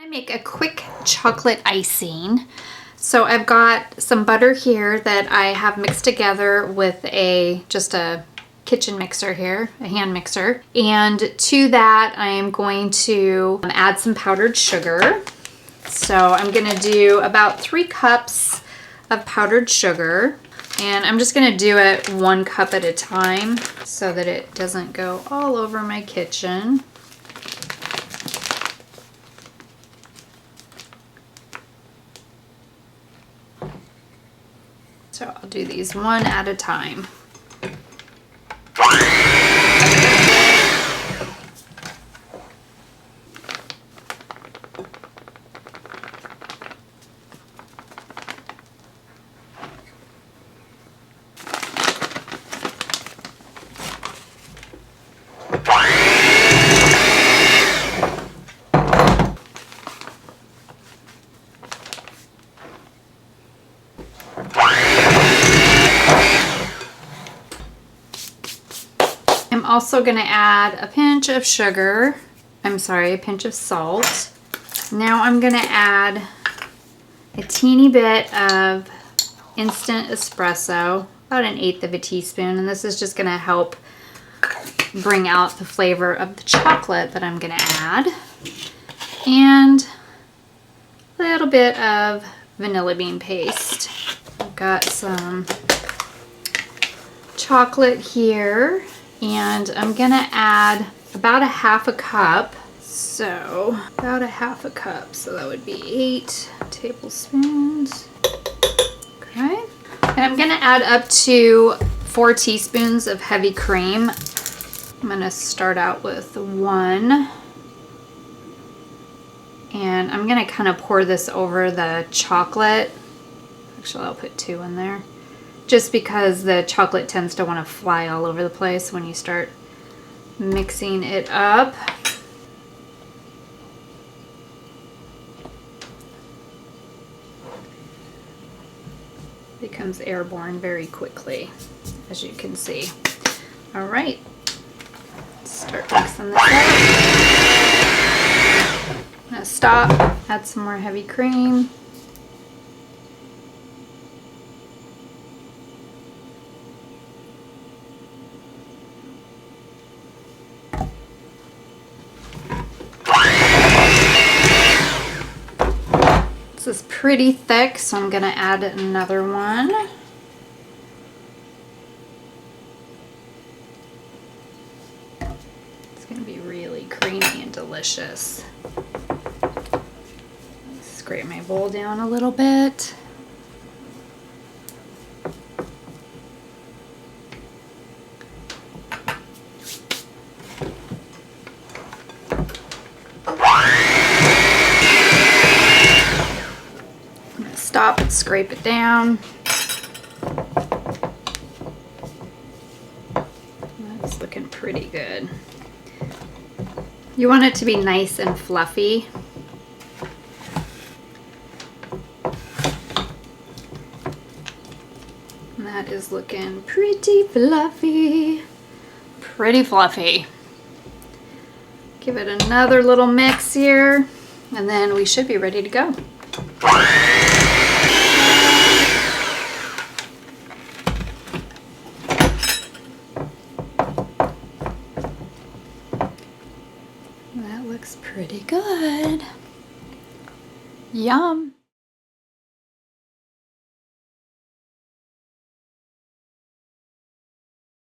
I make a quick chocolate icing. So I've got some butter here that I have mixed together with just a kitchen mixer here, a hand mixer. And to that, I am going to add some powdered sugar. So I'm gonna do about 3 cups of powdered sugar. And I'm just gonna do it 1 cup at a time so that it doesn't go all over my kitchen. So I'll do these 1 at a time. I'm also going to add a pinch of sugar. I'm sorry, a pinch of salt. Now I'm going to add a teeny bit of instant espresso, about 1/8 of a teaspoon, and this is just going to help bring out the flavor of the chocolate that I'm going to add. And a little bit of vanilla bean paste. I've got some chocolate here. And I'm gonna add about 1/2 cup. So about 1/2 cup. So that would be 8 tablespoons. Okay. And I'm gonna add up to 4 teaspoons of heavy cream. I'm gonna start out with 1. And I'm gonna kind of pour this over the chocolate. Actually, I'll put 2 in there. Just because the chocolate tends to want to fly all over the place when you start mixing it up. It becomes airborne very quickly, as you can see. All right, let's start mixing this up. I'm gonna stop, add some more heavy cream. This is pretty thick, so I'm going to add another one. It's going to be really creamy and delicious. Scrape my bowl down a little bit. Stop and scrape it down. That's looking pretty good. You want it to be nice and fluffy. And that is looking pretty fluffy. Pretty fluffy. Give it another little mix here, and then we should be ready to go. That looks pretty good. Yum.